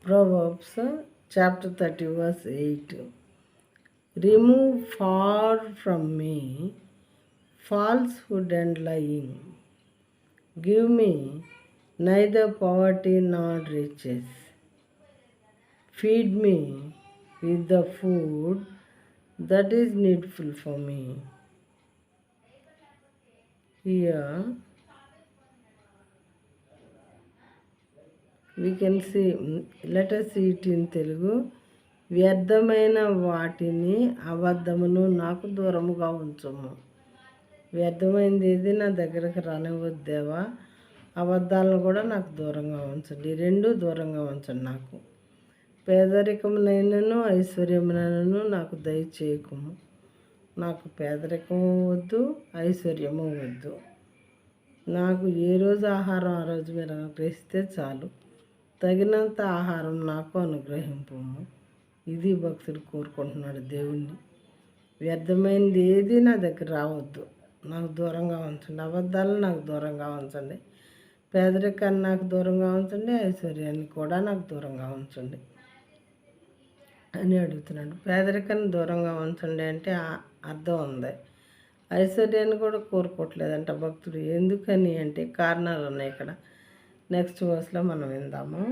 Proverbs chapter 30 verse 8. Remove far from me falsehood and lying. Give me neither poverty nor riches. Feed me with the food that is needful for me. Here we can see, let us see it in Telugu. వ్యర్థమైన వాటిని అబద్ధమును నాకు దూరముగా ఉంచుము. వ్యర్థమైనది ఏది నా దగ్గరకు రానివద్దేవా, అబద్ధాలను కూడా నాకు దూరంగా ఉంచండి. రెండు దూరంగా ఉంచండి. నాకు పేదరికమునైనను ఐశ్వర్యమునైనను నాకు దయచేయకుము. నాకు పేదరికము వద్దు, ఐశ్వర్యము వద్దు. నాకు ఏ రోజు ఆహారం ఆ రోజు మీరు అనుగ్రహిస్తే చాలు. తగినంత ఆహారం నాకు అనుగ్రహింపము. ఇది భక్తుడు కోరుకుంటున్నాడు దేవుణ్ణి. వ్యర్థమైనది ఏది నా దగ్గర రావద్దు, నాకు దూరంగా ఉంచండి. అబద్ధాలు నాకు దూరంగా ఉంచండి. పేదరికాన్ని నాకు దూరంగా ఉంచండి. ఐశ్వర్యాన్ని కూడా నాకు దూరంగా ఉంచండి అని అడుగుతున్నాడు. పేదరికాన్ని దూరంగా ఉంచండి అంటే అర్థం ఉంది. ఐశ్వర్యాన్ని కూడా కోరుకోవట్లేదంట భక్తుడు. ఎందుకని అంటే కారణాలు ఉన్నాయి ఇక్కడ. నెక్స్ట్ వర్స్లో మనం విందాము.